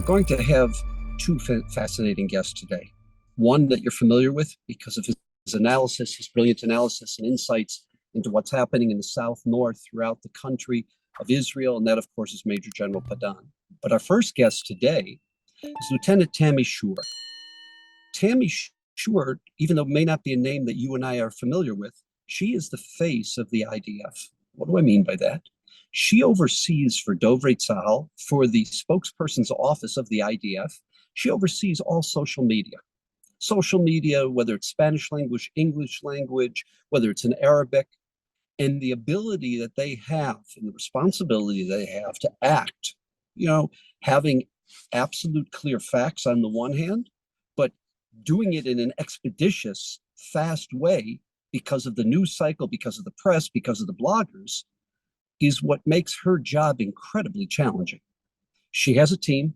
We're going to have two fascinating guests today. One that you're familiar with because of his analysis, his brilliant analysis and insights into what's happening in the south, north, throughout the country of Israel, and that, of course, is Major General Padan. But our first guest today is Lieutenant Tammy Shur. Tammy Shur, even though it may not be a name that you and I are familiar with, she is the face of the IDF. What do I mean by that? She oversees for Dovrei Tzahal, for the spokesperson's office of the IDF, she oversees all social media. Social media, whether it's Spanish language, English language, whether it's in Arabic, and the ability that they have and the responsibility they have to act, having absolute clear facts on the one hand, but doing it in an expeditious, fast way because of the news cycle, because of the press, because of the bloggers, is what makes her job incredibly challenging. She has a team.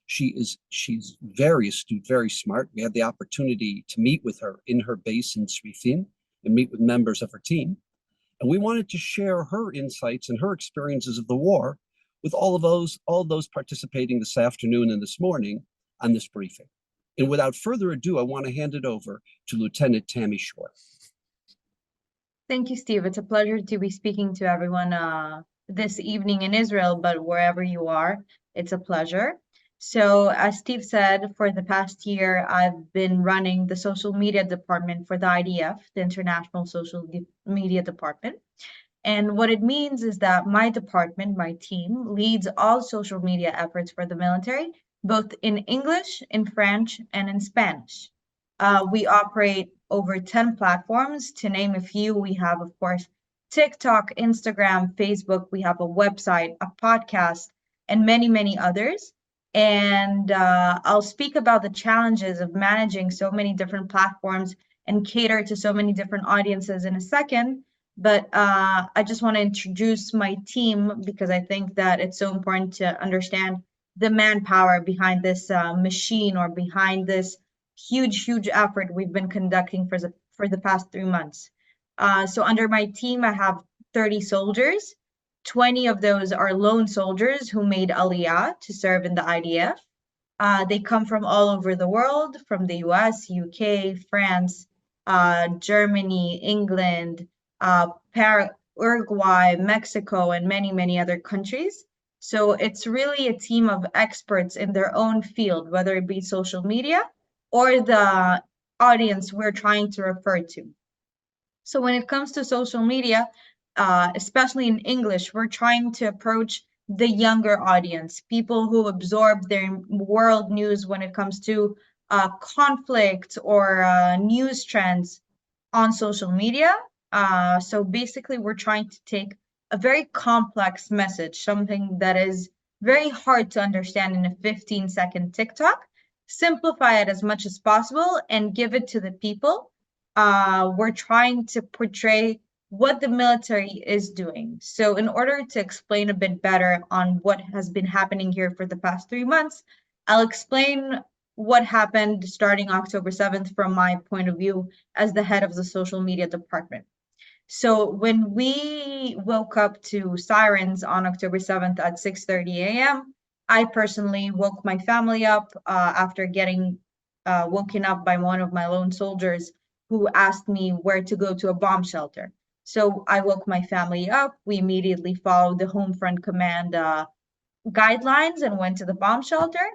She's very astute, very smart. We had the opportunity to meet with her in her base in Srifin and meet with members of her team. And we wanted to share her insights and her experiences of the war with all those participating this afternoon and this morning on this briefing. And without further ado, I want to hand it over to Lieutenant Tammy Shur. Thank you, Steve. It's a pleasure to be speaking to everyone this evening in Israel, but wherever you are, it's a pleasure. So as Steve said, for the past year, I've been running the social media department for the IDF, the International Social Media Department. And what it means is that my department, my team, leads all social media efforts for the military, both in English, in French, and in Spanish. We operate over 10 platforms. To name a few, we have, of course, TikTok, Instagram, Facebook. We have a website, a podcast, and many, many others. And I'll speak about the challenges of managing so many different platforms and cater to so many different audiences in a second. But I just want to introduce my team because I think that it's so important to understand the manpower behind this machine or behind this huge effort we've been conducting for the past 3 months. So under my team, I have 30 soldiers. 20 of those are lone soldiers who made Aliyah to serve in the IDF. They come from all over the world, from the US, UK, France, Germany, England, Uruguay, Mexico, and many, many other countries. So it's really a team of experts in their own field, whether it be social media or the audience we're trying to refer to. So when it comes to social media, especially in English, we're trying to approach the younger audience, people who absorb their world news when it comes to conflict or news trends on social media. So basically, we're trying to take a very complex message, something that is very hard to understand in a 15-second TikTok, simplify it as much as possible and give it to the people. We're trying to portray what the military is doing. So in order to explain a bit better on what has been happening here for the past 3 months, I'll explain what happened starting October 7th from my point of view as the head of the social media department. So when we woke up to sirens on October 7th at 6:30 a.m., I personally woke my family up after getting woken up by one of my lone soldiers who asked me where to go to a bomb shelter. So I woke my family up. We immediately followed the Home Front Command guidelines and went to the bomb shelter.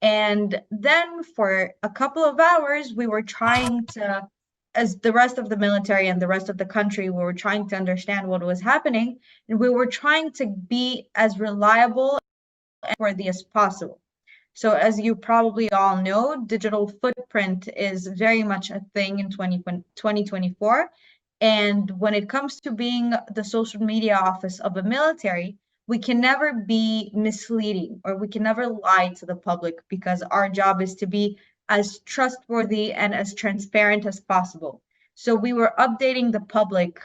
And then for a couple of hours, we were trying to, as the rest of the military and the rest of the country, we were trying to understand what was happening. And we were trying to be as reliable and worthy as possible. So as you probably all know, digital footprint is very much a thing in 2024. And when it comes to being the social media office of a military, we can never be misleading or we can never lie to the public because our job is to be as trustworthy and as transparent as possible. So we were updating the public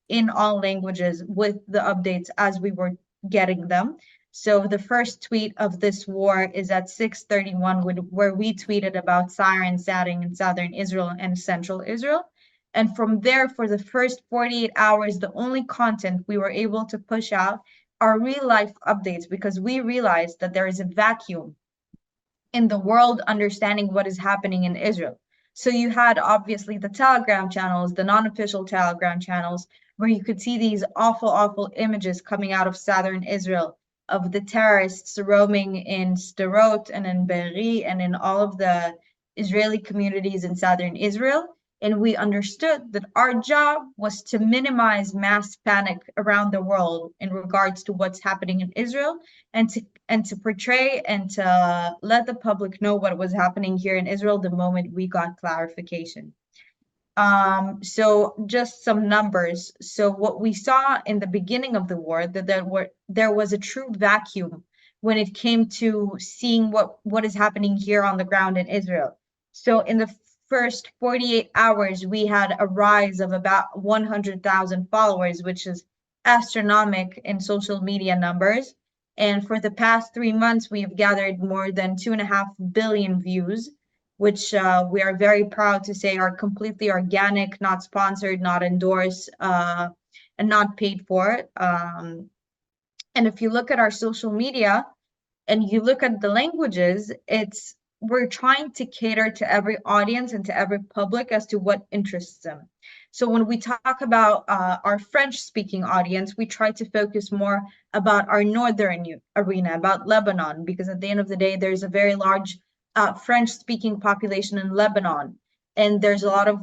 in all languages with the updates as we were getting them. So the first tweet of this war is at 6:31, where we tweeted about sirens sounding in southern Israel and central Israel. And from there, for the first 48 hours, the only content we were able to push out are real life updates because we realized that there is a vacuum in the world understanding what is happening in Israel. So you had obviously the Telegram channels, the non-official Telegram channels, where you could see these awful, awful images coming out of southern Israel of the terrorists roaming in Sderot and in Be'eri and in all of the Israeli communities in southern Israel. And we understood that our job was to minimize mass panic around the world in regards to what's happening in Israel, and to portray and to let the public know what was happening here in Israel the moment we got clarification. So just some numbers. So what we saw in the beginning of the war, that there was a true vacuum when it came to seeing what is happening here on the ground in Israel. So in the first 48 hours, we had a rise of about 100,000 followers, which is astronomical in social media numbers. And for the past 3 months, we've gathered more than 2.5 billion views, which we are very proud to say are completely organic, not sponsored, not endorsed, and not paid for. And if you look at our social media and you look at the languages, we're trying to cater to every audience and to every public as to what interests them. So when we talk about our French-speaking audience, we try to focus more about our northern arena, about Lebanon, because at the end of the day, there's a very large French-speaking population in Lebanon, and there's a lot of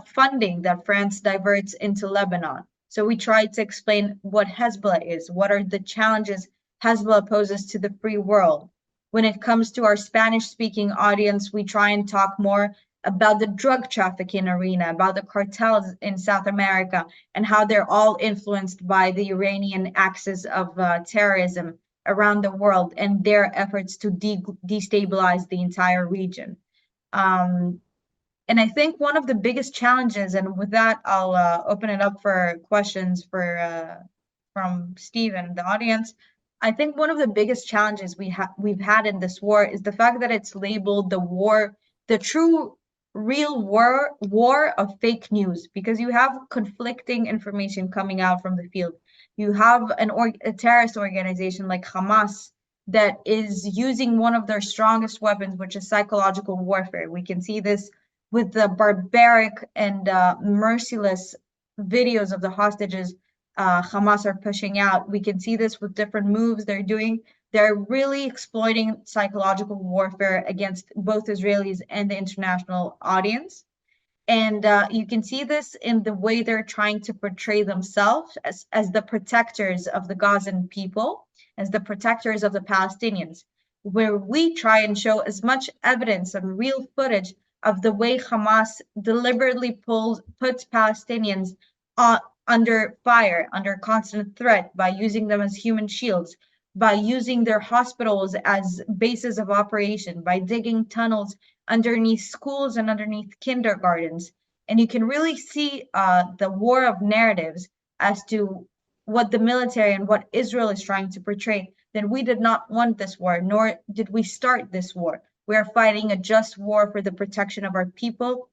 funding that France diverts into Lebanon. So we try to explain what Hezbollah is, what are the challenges Hezbollah poses to the free world. When it comes to our Spanish-speaking audience, we try and talk more about the drug trafficking arena, about the cartels in South America, and how they're all influenced by the Iranian axis of terrorism around the world and their efforts to destabilize the entire region. And I think one of the biggest challenges, and with that, I'll open it up for questions from Steve and the audience. I think one of the biggest challenges we've had in this war is the fact that it's labeled the true real war of fake news, because you have conflicting information coming out from the field. You have a terrorist organization like Hamas that is using one of their strongest weapons, which is psychological warfare. We can see this with the barbaric and merciless videos of the hostages Hamas are pushing out. We can see this with different moves they're doing. They're really exploiting psychological warfare against both Israelis and the international audience. And you can see this in the way they're trying to portray themselves as the protectors of the Gazan people, as the protectors of the Palestinians, where we try and show as much evidence and real footage of the way Hamas deliberately puts Palestinians under fire, under constant threat, by using them as human shields, by using their hospitals as bases of operation, by digging tunnels underneath schools and underneath kindergartens. And you can really see the war of narratives as to what the military and what Israel is trying to portray, that we did not want this war, nor did we start this war. We are fighting a just war for the protection of our people,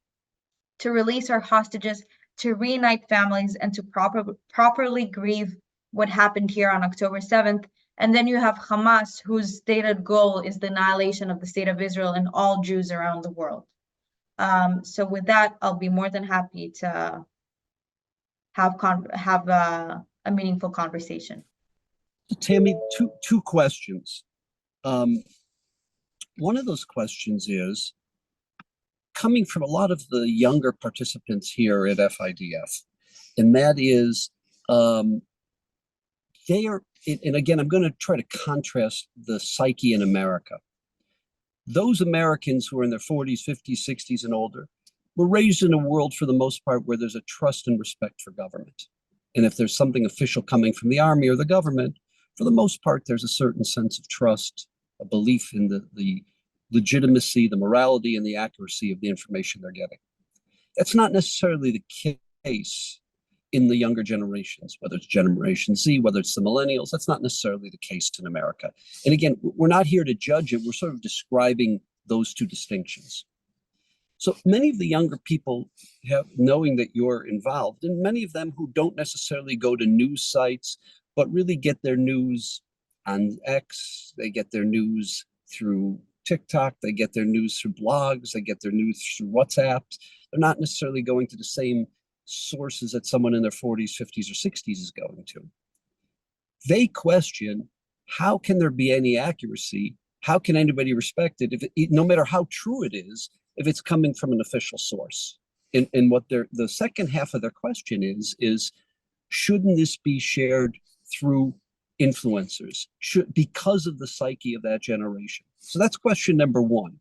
to release our hostages, to reunite families, and to properly grieve what happened here on October 7th. And then you have Hamas, whose stated goal is the annihilation of the state of Israel and all Jews around the world. So with that, I'll be more than happy to have a meaningful conversation. Tammy, two questions. One of those questions is coming from a lot of the younger participants here at FIDF, and that is they are, and again, I'm going to try to contrast the psyche in America. Those Americans who are in their 40s, 50s, 60s, and older were raised in a world, for the most part, where there's a trust and respect for government. And if there's something official coming from the army or the government, for the most part, there's a certain sense of trust, a belief in the legitimacy, the morality, and the accuracy of the information they're getting. That's not necessarily the case in the younger generations, whether it's Generation Z, whether it's the millennials. That's not necessarily the case in America. And again, we're not here to judge it. We're sort of describing those two distinctions. So many of the younger people knowing that you're involved, and many of them who don't necessarily go to news sites, but really get their news on X, they get their news through TikTok, they get their news through blogs, they get their news through WhatsApps. They're not necessarily going to the same sources that someone in their 40s, 50s, or 60s is going to. They question, how can there be any accuracy? How can anybody respect it, no matter how true it is, if it's coming from an official source? And what the second half of their question is, shouldn't this be shared through influencers, because of the psyche of that generation? So that's question number one.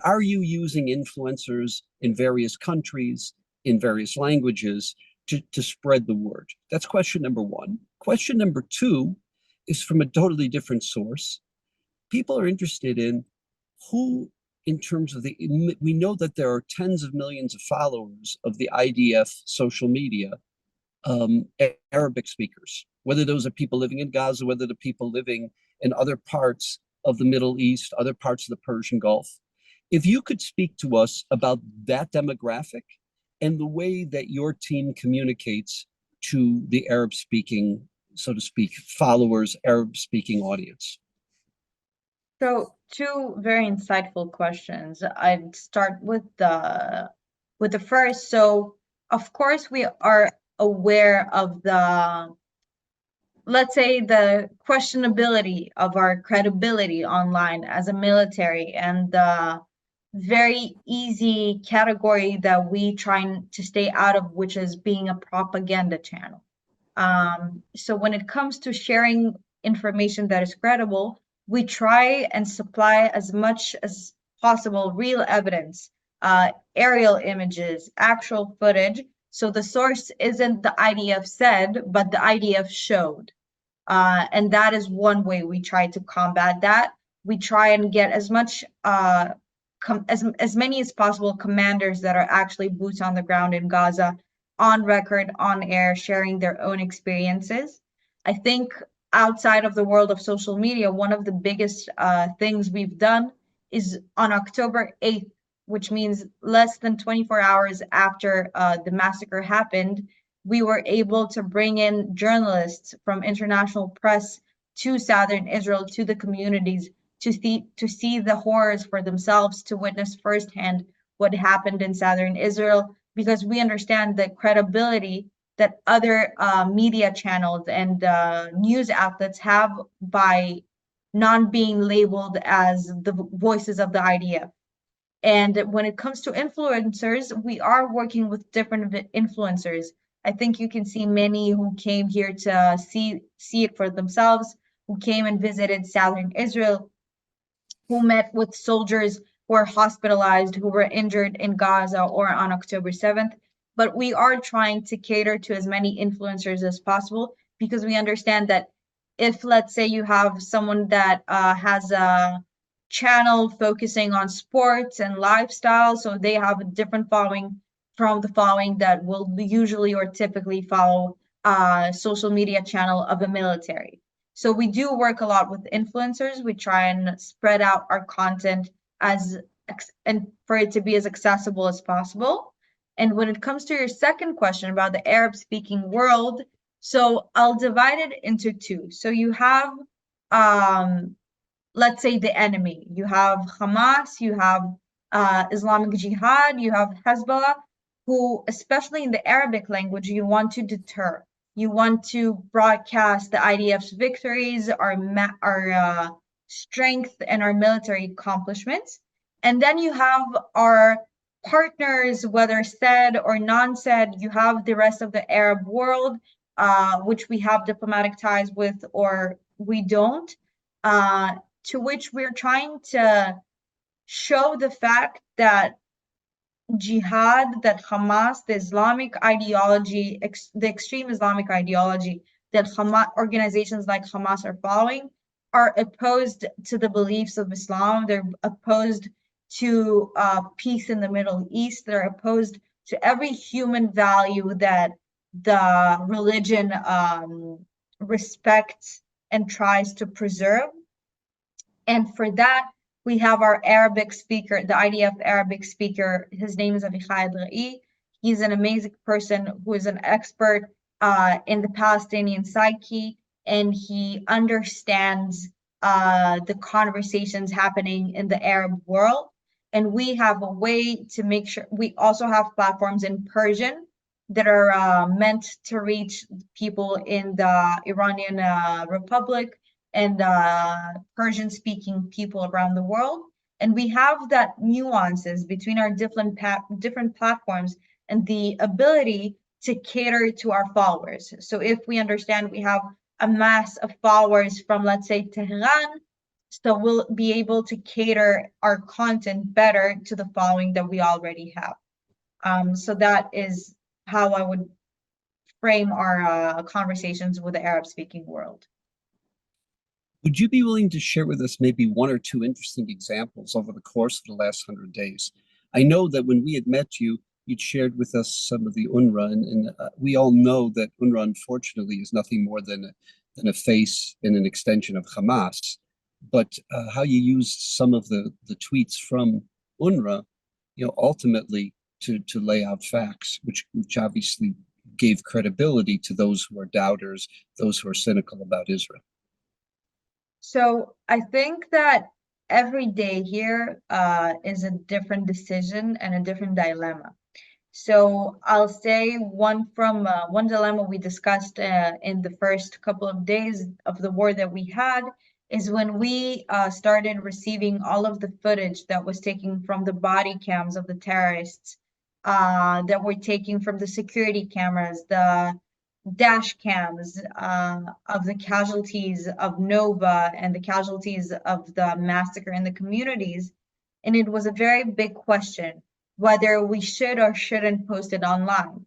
Are you using influencers in various countries, in various languages, to spread the word? That's question number one. Question number two is from a totally different source. People are interested in who, in terms of we know that there are tens of millions of followers of the IDF social media, Arabic speakers, whether those are people living in Gaza, whether the people living in other parts of the Middle East, other parts of the Persian Gulf. If you could speak to us about that demographic and the way that your team communicates to the Arab-speaking, so to speak, followers, Arab-speaking audience. So two very insightful questions. I'd start with the first. So of course we are aware of the, let's say, the questionability of our credibility online as a military, and the very easy category that we try to stay out of, which is being a propaganda channel. So when it comes to sharing information that is credible, we try and supply as much as possible real evidence, aerial images, actual footage. So the source isn't the IDF said, but the IDF showed. And that is one way we try to combat that. We try and get as much as many as possible commanders that are actually boots on the ground in Gaza, on record, on air, sharing their own experiences. I think outside of the world of social media, one of the biggest things we've done is on October 8th, which means less than 24 hours after the massacre happened, we were able to bring in journalists from international press to southern Israel, to the communities, to see the horrors for themselves, to witness firsthand what happened in southern Israel, because we understand the credibility that other media channels and news outlets have by non being labeled as the voices of the IDF. And when it comes to influencers, we are working with different influencers. I think you can see many who came here to see it for themselves, who came and visited southern Israel, who met with soldiers who were hospitalized, who were injured in Gaza or on October 7th. But we are trying to cater to as many influencers as possible, because we understand that if, let's say, you have someone that has a channel focusing on sports and lifestyle, so they have a different following from the following that will usually or typically follow a social media channel of a military. So we do work a lot with influencers. We try and spread out our content and for it to be as accessible as possible. And when it comes to your second question about the Arab-speaking world, so I'll divide it into two. So you have, let's say, the enemy. You have Hamas, you have Islamic Jihad, you have Hezbollah, who, especially in the Arabic language, you want to deter. You want to broadcast the IDF's victories, our strength, and our military accomplishments. And then you have our partners, whether said or non-said. You have the rest of the Arab world, which we have diplomatic ties with or we don't, to which we're trying to show the fact that jihad, that Hamas, the Islamic ideology, the extreme Islamic ideology that Hamas, organizations like Hamas are following, are opposed to the beliefs of Islam. They're opposed to peace in the Middle East. They're opposed to every human value that the religion respects and tries to preserve. And for that, we have our Arabic speaker, the IDF Arabic speaker. His name is Avichai Adrai. He's an amazing person who is an expert in the Palestinian psyche, and he understands the conversations happening in the Arab world. And we have a way to make sure we also have platforms in Persian that are meant to reach people in the Iranian Republic and Persian-speaking people around the world. And we have that nuances between our different platforms and the ability to cater to our followers. So if we understand we have a mass of followers from, let's say, Tehran, so we'll be able to cater our content better to the following that we already have. So that is how I would frame our conversations with the Arab-speaking world. Would you be willing to share with us maybe one or two interesting examples over the course of the last 100 days? I know that when we had met you, you'd shared with us some of the UNRWA, and we all know that UNRWA, unfortunately, is nothing more than a face and an extension of Hamas. But how you used some of the tweets from UNRWA, ultimately to lay out facts, which obviously gave credibility to those who are doubters, those who are cynical about Israel. So I think that every day here is a different decision and a different dilemma. So I'll say one dilemma we discussed in the first couple of days of the war that we had is when we started receiving all of the footage that was taken from the body cams of the terrorists, that were taken from the security cameras, the dash cams of the casualties of Nova and the casualties of the massacre in the communities. And it was a very big question whether we should or shouldn't post it online.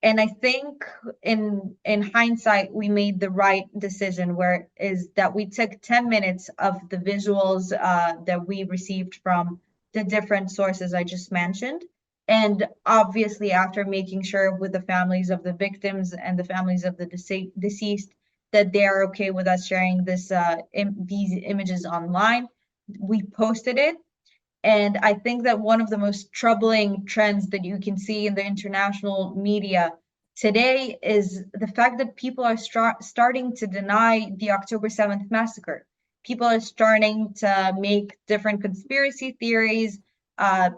And I think in hindsight, we made the right decision, where is that we took 10 minutes of the visuals that we received from the different sources I just mentioned. And obviously, after making sure with the families of the victims and the families of the deceased that they are okay with us sharing these images online, we posted it. And I think that one of the most troubling trends that you can see in the international media today is the fact that people are starting to deny the October 7th massacre. People are starting to make different conspiracy theories.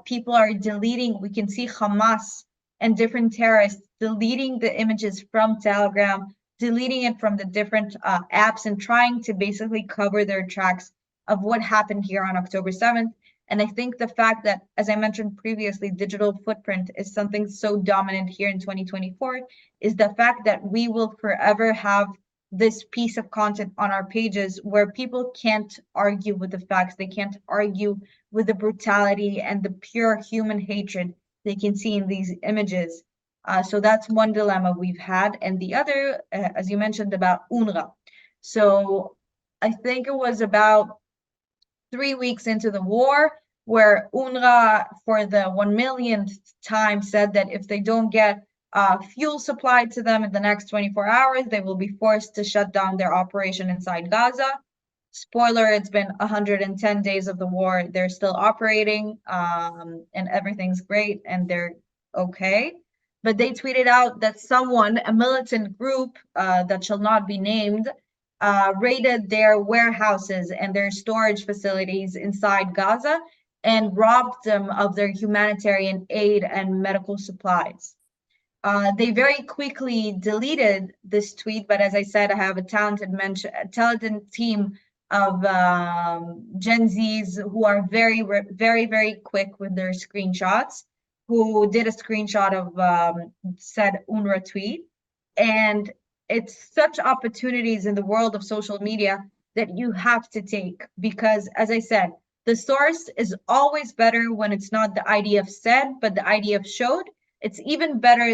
People are deleting, we can see Hamas and different terrorists deleting the images from Telegram, deleting it from the different apps, and trying to basically cover their tracks of what happened here on October 7th. And I think the fact that, as I mentioned previously, digital footprint is something so dominant here in 2024, is the fact that we will forever have this piece of content on our pages where people can't argue with the facts. They can't argue with the brutality and the pure human hatred they can see in these images. So that's one dilemma we've had. And the other, as you mentioned, about UNRWA. So I think it was about 3 weeks into the war, where UNRWA, for the 1 millionth time, said that if they don't get fuel supplied to them in the next 24 hours, they will be forced to shut down their operation inside Gaza. Spoiler, it's been 110 days of the war. They're still operating, and everything's great, and they're okay. But they tweeted out that someone, a militant group that shall not be named, raided their warehouses and their storage facilities inside Gaza and robbed them of their humanitarian aid and medical supplies. They very quickly deleted this tweet, but as I said, I have a talented team of Gen Zs who are very, very, very quick with their screenshots, who did a screenshot of said UNRWA tweet. And it's such opportunities in the world of social media that you have to take, because, as I said, the source is always better when it's not the IDF said, but the IDF showed. It's even better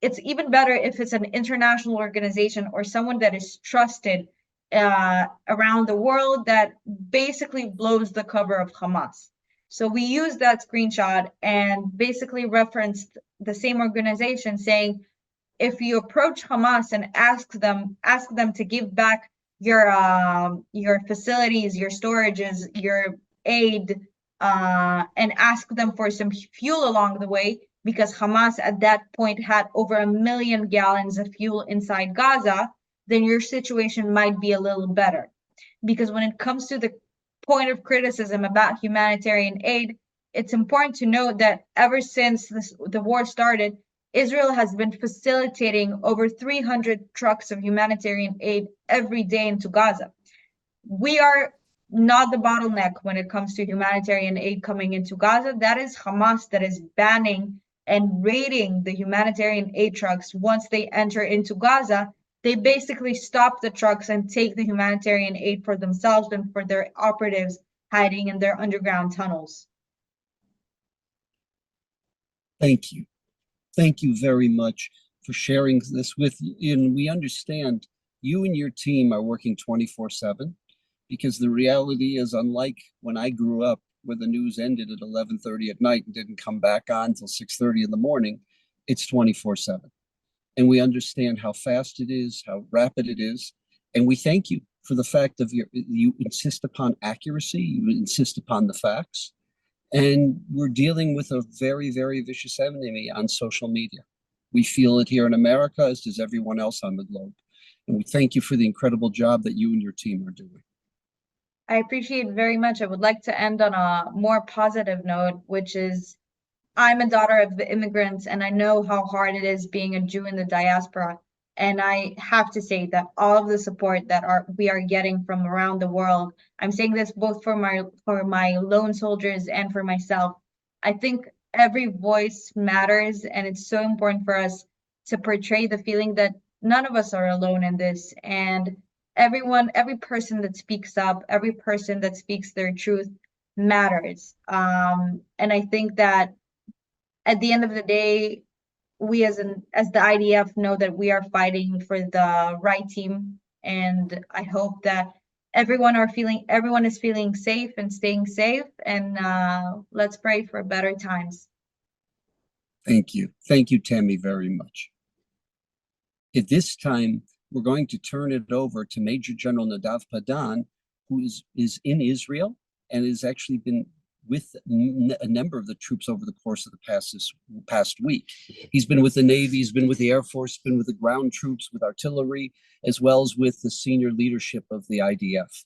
if it's an international organization or someone that is trusted around the world that basically blows the cover of Hamas. So we used that screenshot and basically referenced the same organization, saying, if you approach Hamas and ask them to give back your facilities, your storages, your aid, and ask them for some fuel along the way, because Hamas at that point had over 1 million gallons of fuel inside Gaza, then your situation might be a little better. because when it comes to the point of criticism about humanitarian aid, it's important to note that ever since the war started, Israel has been facilitating over 300 trucks of humanitarian aid every day into Gaza. We are not the bottleneck when it comes to humanitarian aid coming into Gaza. That is Hamas that is banning and raiding the humanitarian aid trucks once they enter into Gaza. They basically stop the trucks and take the humanitarian aid for themselves and for their operatives hiding in their underground tunnels. Thank you. Thank you very much for sharing this with you. And we understand you and your team are working 24/7, because the reality is, unlike when I grew up, where the news ended at 11:30 at night and didn't come back on until 6:30 in the morning, it's 24/7. And we understand how fast it is, how rapid it is. And we thank you for the fact of you insist upon accuracy, you insist upon the facts. And we're dealing with a very, very vicious enemy on social media. We feel it here in America, as does everyone else on the globe. And we thank you for the incredible job that you and your team are doing. I appreciate very much. I would like to end on a more positive note, which is I'm a daughter of the immigrants, and I know how hard it is being a Jew in the diaspora. And I have to say that all of the support that we are getting from around the world, I'm saying this both for my lone soldiers and for myself. I think every voice matters, and it's so important for us to portray the feeling that none of us are alone in this. And every person that speaks up, every person that speaks their truth matters. And I think that at the end of the day, we as the IDF know that we are fighting for the right team, and I hope that everyone is feeling safe and staying safe, and let's pray for better times. Thank you. Thank you, Tammy, very much. At this time, we're going to turn it over to Major General Nadav Padan, who is in Israel and has actually been with a number of the troops over the course of the past week. He's been with the Navy, he's been with the Air Force, been with the ground troops, with artillery, as well as with the senior leadership of the IDF.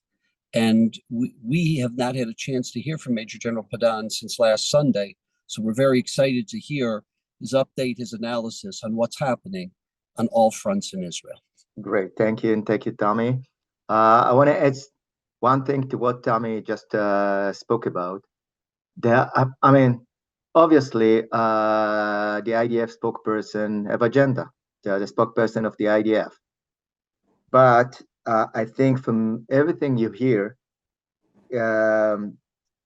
And we have not had a chance to hear from Major General Padan since last Sunday. So we're very excited to hear his update, his analysis on what's happening on all fronts in Israel. Great, thank you, and thank you, Tommy. I want to add one thing to what Tommy just spoke about. I mean, obviously, the IDF spokesperson have agenda, the spokesperson of the IDF. But I think from everything you hear,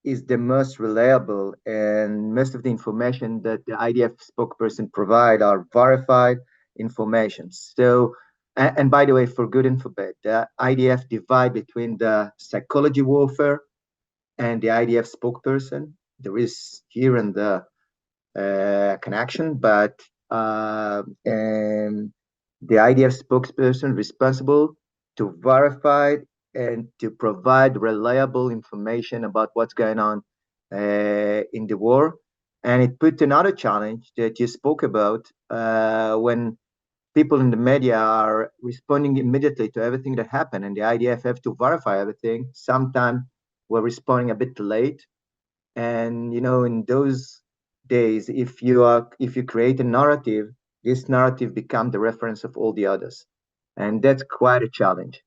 is the most reliable, and most of the information that the IDF spokesperson provide are verified information. So, and by the way, for good and for bad, the IDF divide between the psychology warfare and the IDF spokesperson. There is here and the connection, but and the IDF spokesperson responsible to verify and to provide reliable information about what's going on in the war. And it put another challenge that you spoke about when people in the media are responding immediately to everything that happened, and the IDF have to verify everything. Sometimes we're responding a bit late. And in those days, if you create a narrative, this narrative becomes the reference of all the others, and that's quite a challenge.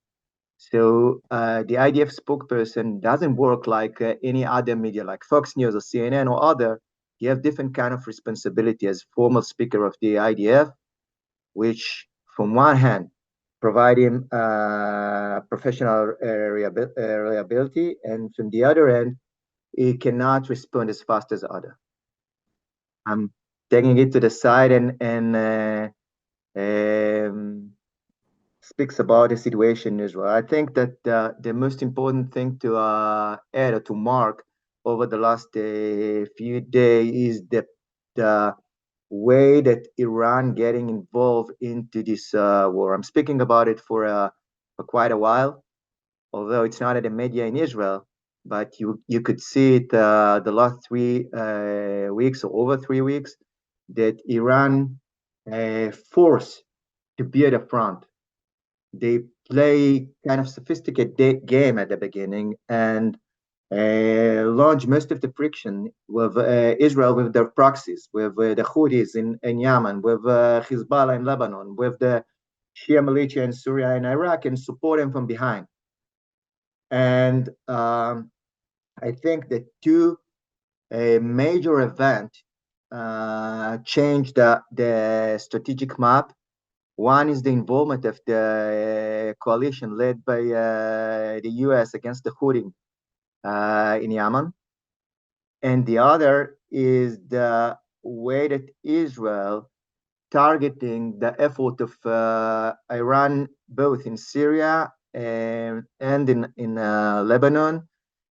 So the IDF spokesperson doesn't work like any other media, like Fox News or CNN or other. You have different kind of responsibility as former speaker of the IDF, which from one hand provide him professional reliability, and from the other end, he cannot respond as fast as other. I'm taking it to the side and speaks about the situation in Israel. I think that the most important thing to add or to mark over the last few days is the way that Iran getting involved into this war. I'm speaking about it for quite a while, although it's not at the media in Israel. But you could see it the last 3 weeks or over 3 weeks that Iran forced to be at the front. They play kind of sophisticated game at the beginning and launch most of the friction with Israel, with their proxies, with the Houthis in Yemen, with Hezbollah in Lebanon, with the Shia militia in Syria and Iraq, and support them from behind. And I think the two major events changed the strategic map. One is the involvement of the coalition led by the US against the Houthis in Yemen. And the other is the way that Israel targeting the effort of Iran, both in Syria and in Lebanon.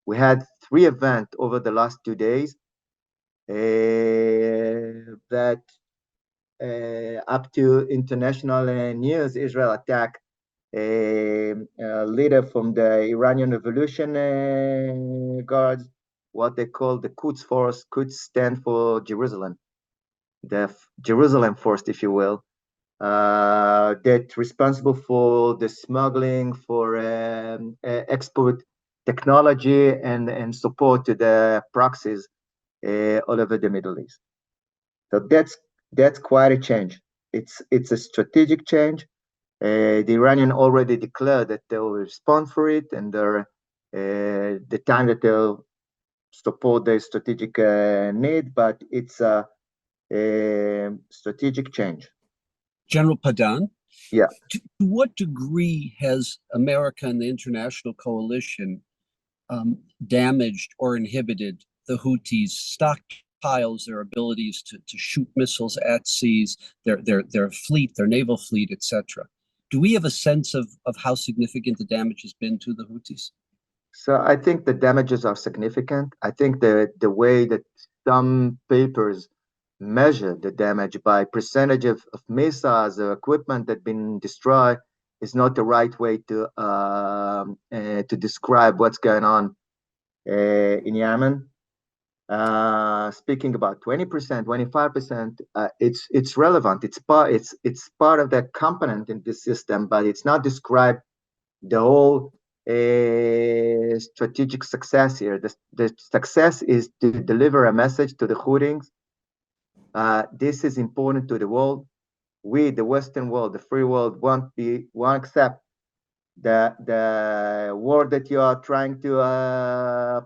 We had 3 events over the last 2 days that up to international news, Israel attacked a leader from the Iranian Revolution Guards, what they call the Quds Force. Quds stand for Jerusalem, the Jerusalem Force, if you will, that's responsible for the smuggling, for export technology and support to the proxies all over the Middle East. So that's quite a change. It's a strategic change. The Iranian already declared that they will respond for it, and the time that they'll support their strategic need, but it's a strategic change. General Padan, Yeah. to what degree has America and the international coalition damaged or inhibited the Houthis' stockpiles, their abilities to shoot missiles at seas, their fleet, their naval fleet, etc.? Do we have a sense of how significant the damage has been to the Houthis? So I think the damages are significant. I think the way that some papers measure the damage by percentage of missiles or equipment that been destroyed is not the right way to describe what's going on in Yemen. Speaking about 20%, 25%, it's relevant. It's part of that component in this system, but it's not described the whole strategic success here. The success is to deliver a message to the Houthis. This is important to the world. We, the Western world, the free world, won't accept the war that you are trying to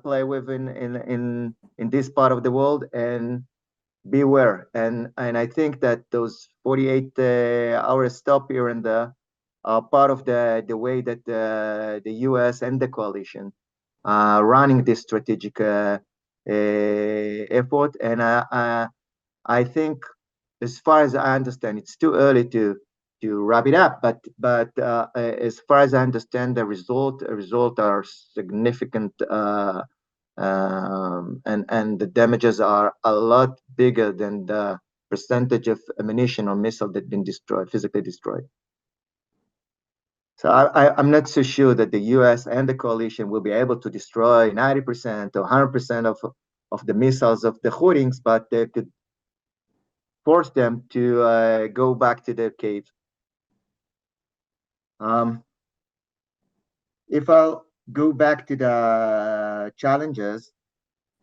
play with in this part of the world, and beware. And I think that those 48 hours stop here and there are part of the way that the US and the coalition are running this strategic effort. And I think, as far as I understand, it's too early to wrap it up. But as far as I understand, the result are significant, and the damages are a lot bigger than the percentage of ammunition or missile that's been destroyed, physically destroyed. So I'm not so sure that the US and the coalition will be able to destroy 90% or 100% of the missiles of the Houthis, but they could force them to go back to their caves. If I'll go back to the challenges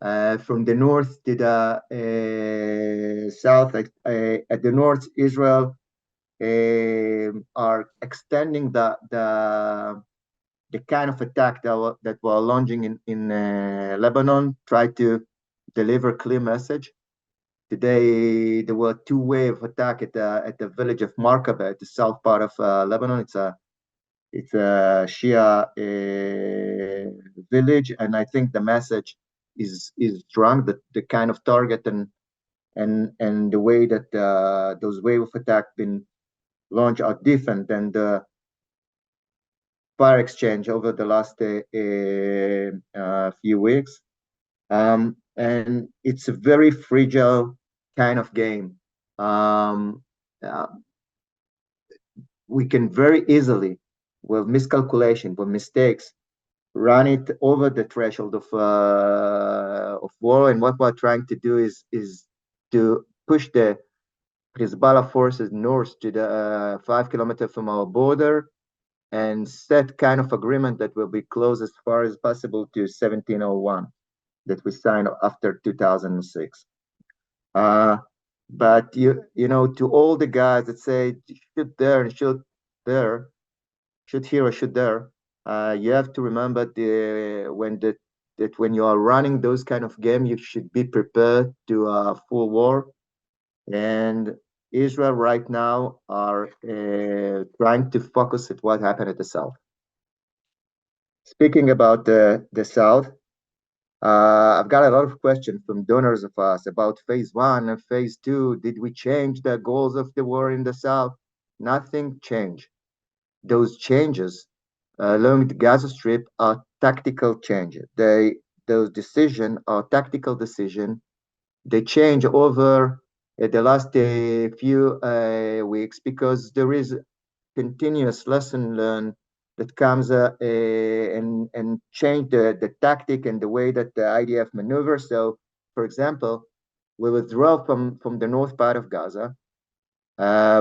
from the north to the south, at the north, Israel are extending the kind of attack that we're launching in Lebanon, try to deliver clear message. Today, there were 2 waves of attack at the village of Markaba, at the south part of Lebanon. It's a Shia village, and I think the message is strong. The kind of target and the way that those waves of attack been launched are different than the fire exchange over the last few weeks. And it's a very fragile kind of game. We can very easily, with miscalculation, with mistakes, run it over the threshold of war. And what we're trying to do is to push the Hezbollah forces north to the 5 kilometers from our border, and set kind of agreement that will be close as far as possible to 1701 that we signed after 2006. But you know, to all the guys that say shoot there and shoot there, shoot here or shoot there, you have to remember that when you are running those kind of game, you should be prepared to a full war. And Israel right now are trying to focus at what happened at the south. Speaking about the south, I've got a lot of questions from donors of us about phase 1 and phase 2. Did we change the goals of the war in the south? Nothing changed. Those changes along the Gaza Strip are tactical changes. Those decisions are tactical decisions. They change over the last few weeks because there is continuous lesson learned that comes and change the tactic and the way that the IDF maneuvers. So, for example, we withdraw from the north part of Gaza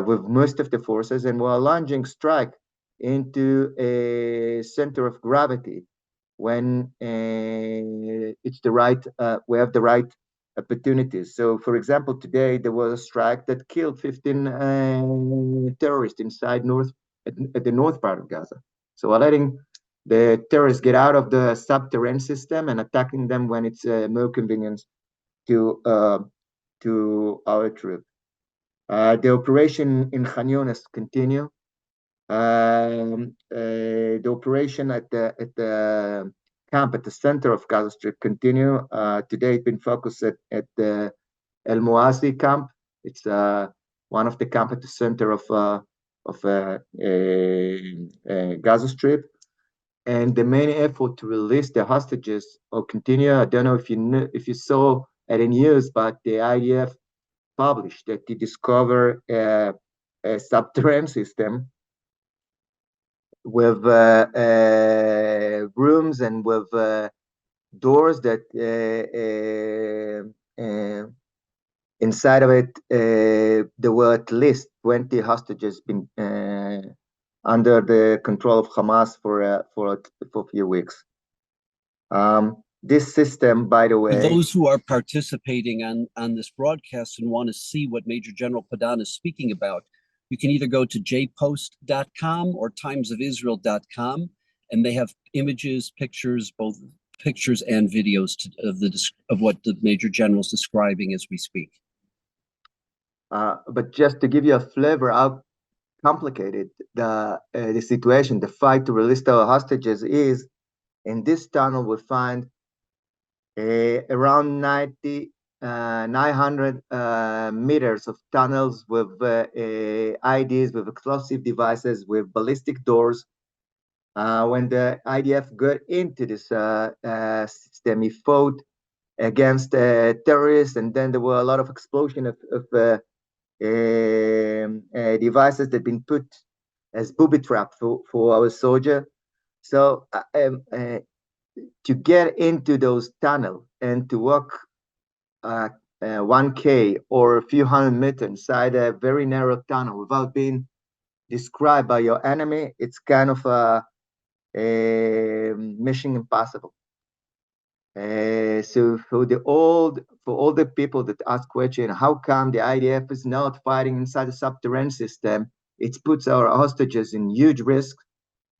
with most of the forces, and we're launching strike into a center of gravity when it's the right, we have the right opportunities. So, for example, today there was a strike that killed 15 terrorists inside at the north part of Gaza. So we're letting the terrorists get out of the subterranean system and attacking them when it's more convenient to our troops. The operation in Khan Younis continue. The operation at the camp at the center of Gaza Strip continue. Today it's been focused at the El Muazi camp. It's one of the camp at the center of Gaza Strip. And the main effort to release the hostages will continue. I don't know if you saw at the news, but the IDF published that they discover a subterranean system with rooms and with doors that inside of it there were at least 20 hostages been under the control of Hamas for a few weeks. This system, by the way, for those who are participating on this broadcast and want to see what Major General Padan is speaking about, you can either go to jpost.com or timesofisrael.com, and they have images, pictures, both pictures and videos of what the Major General is describing as we speak. But just to give you a flavor how complicated the situation, the fight to release the hostages is, in this tunnel we find around 900 meters of tunnels with IDs, with explosive devices, with ballistic doors. When the IDF got into this system, he fought against terrorists, and then there were a lot of explosion of devices that have been put as booby trap for our soldier. So to get into those tunnels and to walk 1K or a few hundred meters inside a very narrow tunnel without being described by your enemy, it's kind of a mission impossible. So for all the people that ask question, how come the IDF is not fighting inside the subterranean system? It puts our hostages in huge risk,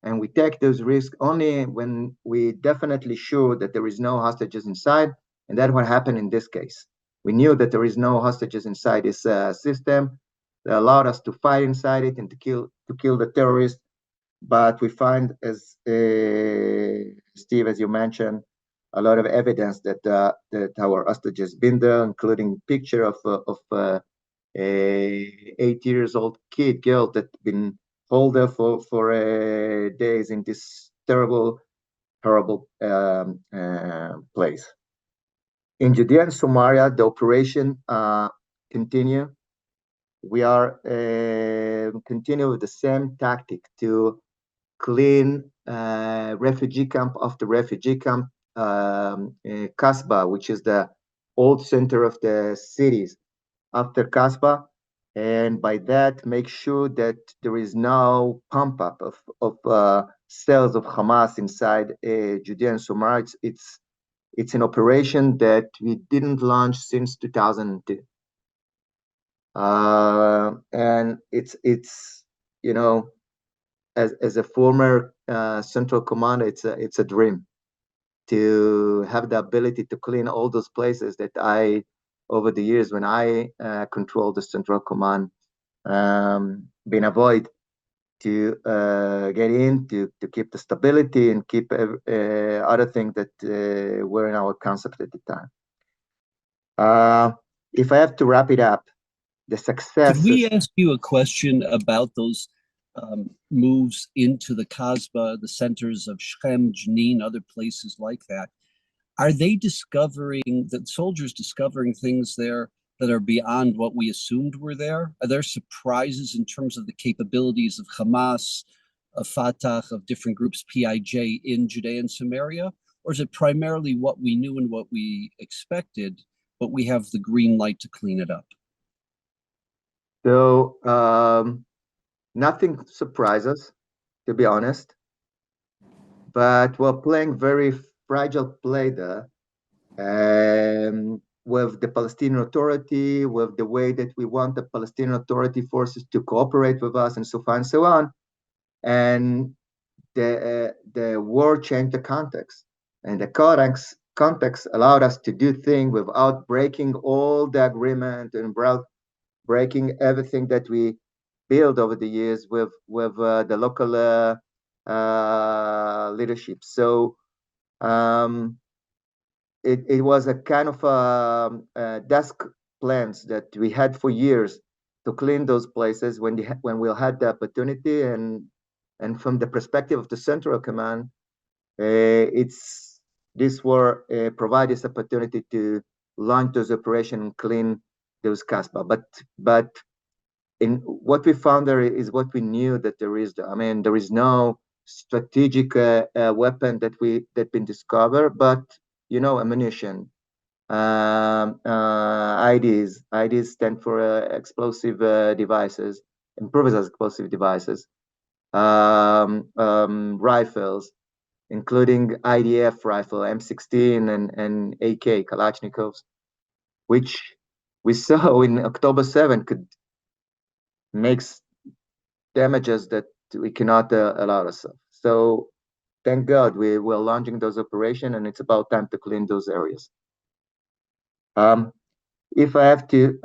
and we take those risks only when we definitely sure that there is no hostages inside, and that's what happened in this case. We knew that there is no hostages inside this system. That allowed us to fight inside it and to kill the terrorists. But we find, as Steve, as you mentioned, a lot of evidence that our hostages been there, including picture of a 8-year-old girl that been held there for days in this terrible place. In Judea and Samaria, the operation continue. We are continue with the same tactic to clean refugee camp after refugee camp. Kasbah, which is the old center of the cities. After Kasbah, and by that make sure that there is no pump up of cells of Hamas inside Judea and Samaria. It's an operation that we didn't launch since 2002, and it's you know, as a former central commander, it's a dream to have the ability to clean all those places that over the years when I controlled the central command, been avoid to get in to keep the stability and keep other things that were in our concept at the time. If I have to wrap it up, the success. Could we ask you a question about those moves into the Kasbah, the centers of Shechem, Jenin, other places like that? Are they the soldiers discovering things there that are beyond what we assumed were there? Are there surprises in terms of the capabilities of Hamas, of Fatah, of different groups, PIJ in Judea and Samaria? Or is it primarily what we knew and what we expected, but we have the green light to clean it up? So nothing surprises, to be honest, but we're playing very fragile play there, with the Palestinian Authority, with the way that we want the Palestinian Authority forces to cooperate with us, and so on and so on. And the war changed the context, and the context allowed us to do things without breaking all the agreement and without breaking everything that we built over the years with the local leadership. So it was a kind of desk plans that we had for years to clean those places when we had the opportunity, and from the perspective of the Central Command, this war provide this opportunity to launch those operations and clean those Kasbah. But in what we found there is what we knew that there is. I mean, there is no strategic weapon that been discovered, but ammunition, IDs. IDs stand for explosive devices, improvised explosive devices, rifles, including IDF rifle, M16 and AK Kalashnikovs, which we saw in October 7 could make damages that we cannot allow ourselves. So thank God we were launching those operations, and it's about time to clean those areas. If I have to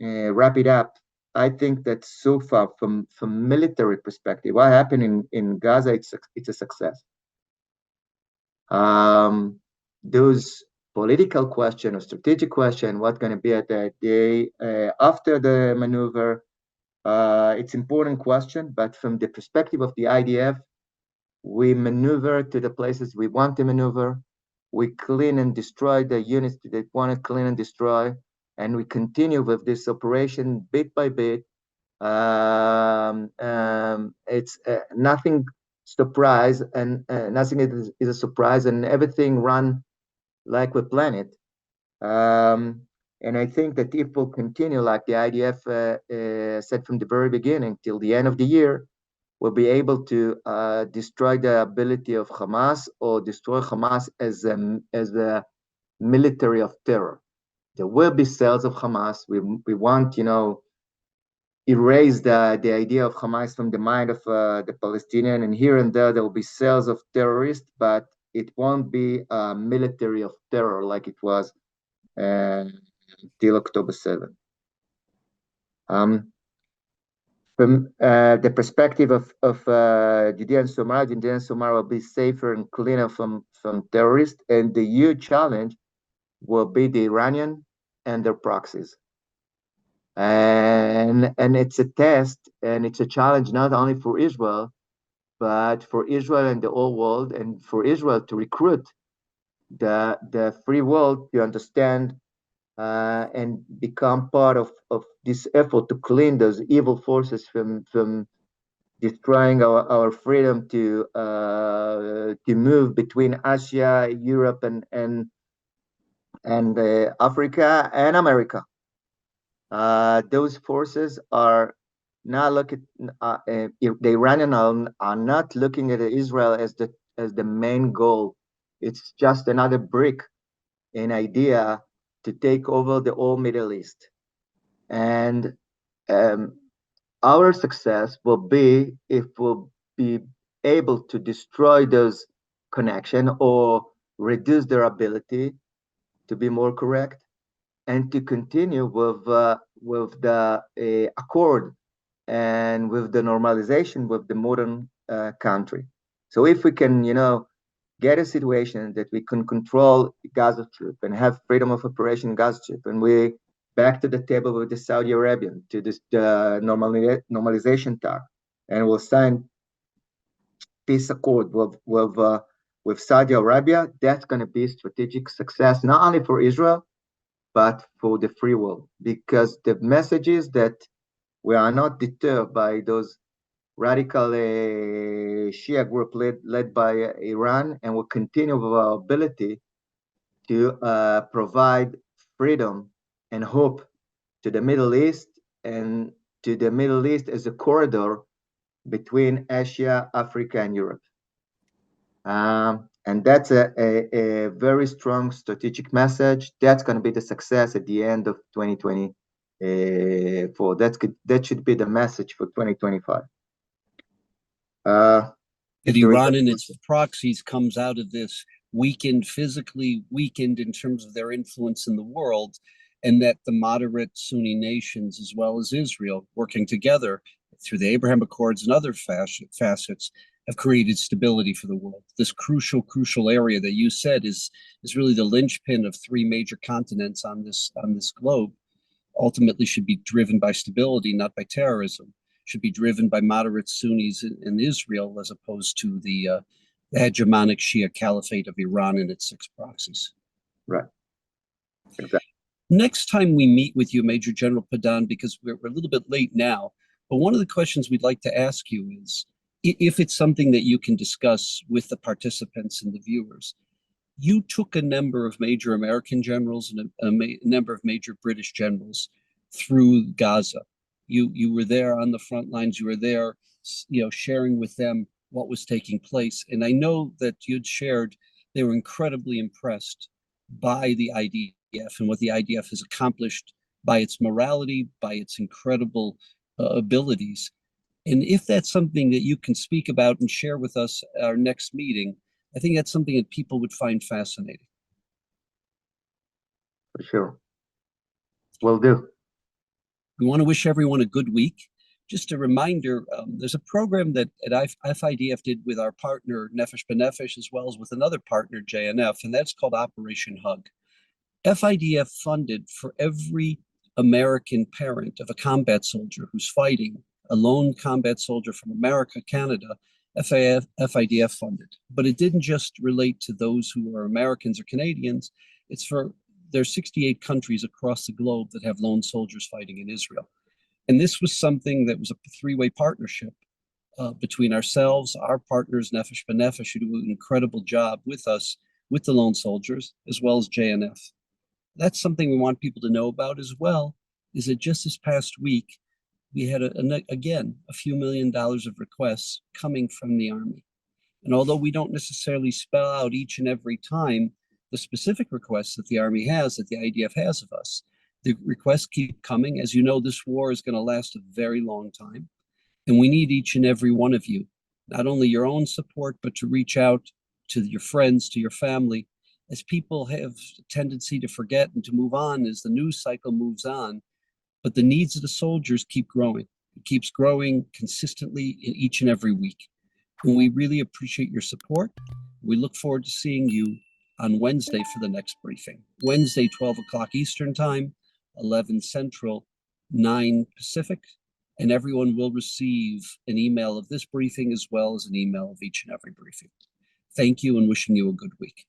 wrap it up, I think that so far, from military perspective, what happened in Gaza, it's a success. Those political question or strategic question, what's going to be at the day after the maneuver, it's important question. But from the perspective of the IDF, we maneuver to the places we want to maneuver. We clean and destroy the units that want to clean and destroy, and we continue with this operation bit by bit. It's nothing surprise, and nothing is a surprise, and everything run like we planned it. And I think that if we'll continue like the IDF said from the very beginning till the end of the year, we'll be able to destroy the ability of Hamas, or destroy Hamas as a military of terror. There will be cells of Hamas. We want, erase the idea of Hamas from the mind of the Palestinian, and here and there will be cells of terrorists, but it won't be a military of terror like it was till October 7. From the perspective of Judea and Samaria will be safer and cleaner from terrorists, and the huge challenge will be the Iranian and their proxies. And it's a test, and it's a challenge not only for Israel, but for Israel and the whole world, and for Israel to recruit the free world to understand and become part of this effort to clean those evil forces from destroying our freedom to move between Asia, Europe, and Africa and America. Those forces are not looking. The Iranian are not looking at Israel as the main goal. It's just another brick, an idea to take over the whole Middle East. And um, our success will be if we'll be able to destroy those connection or reduce their ability, to be more correct, and to continue with the accord and with the normalization with the modern country. So if we can, get a situation that we can control Gaza Strip and have freedom of operation in Gaza Strip, and we back to the table with the Saudi Arabian to this normalization talk, and we'll sign peace accord with Saudi Arabia. That's going to be strategic success not only for Israel but for the free world, because the message is that we are not deterred by those radical Shia group led by Iran, and will continue with our ability to provide freedom and hope to the Middle East, and to the Middle East as a corridor between Asia, Africa, and Europe. And that's a very strong strategic message. That's going to be the success at the end of 2024. That should be the message for 2025. That Iran and its proxies comes out of this weakened, physically weakened in terms of their influence in the world, and that the moderate Sunni nations, as well as Israel, working together through the Abraham Accords and other facets, have created stability for the world. This crucial area that you said is really the linchpin of three major continents on this globe. Ultimately, should be driven by stability, not by terrorism. Should be driven by moderate Sunnis in Israel, as opposed to the hegemonic Shia caliphate of Iran and its six proxies. Right. Exactly. Next time we meet with you, Major General Padan, because we're a little bit late now, but one of the questions we'd like to ask you is, if it's something that you can discuss with the participants and the viewers, you took a number of major American generals and a number of major British generals through Gaza. You were there on the front lines. You were there, sharing with them what was taking place. And I know that you'd shared they were incredibly impressed by the IDF and what the IDF has accomplished by its morality, by its incredible abilities. And if that's something that you can speak about and share with us at our next meeting, I think that's something that people would find fascinating. For sure. Will do. We want to wish everyone a good week. Just a reminder, there's a program that at FIDF did with our partner, Nefesh B'Nefesh, as well as with another partner, JNF, and that's called Operation Hug. FIDF funded for every American parent of a combat soldier who's fighting, a lone combat soldier from America, Canada, FIDF funded. But it didn't just relate to those who are Americans or Canadians. It's for there's 68 countries across the globe that have lone soldiers fighting in Israel. And this was something that was a three-way partnership between ourselves, our partners, Nefesh B'Nefesh, who do an incredible job with us, with the lone soldiers, as well as JNF. That's something we want people to know about as well, is that just this past week, we had, again, a few $1 million of requests coming from the Army. And although we don't necessarily spell out each and every time the specific requests that the Army has, that the IDF has of us, the requests keep coming. As you know, this war is going to last a very long time. And we need each and every one of you, not only your own support, but to reach out to your friends, to your family, as people have a tendency to forget and to move on as the news cycle moves on. But the needs of the soldiers keep growing. It keeps growing consistently in each and every week. And we really appreciate your support. We look forward to seeing you on Wednesday for the next briefing. Wednesday, 12 o'clock Eastern Time, 11 Central, 9 Pacific, and everyone will receive an email of this briefing as well as an email of each and every briefing. Thank you, and wishing you a good week.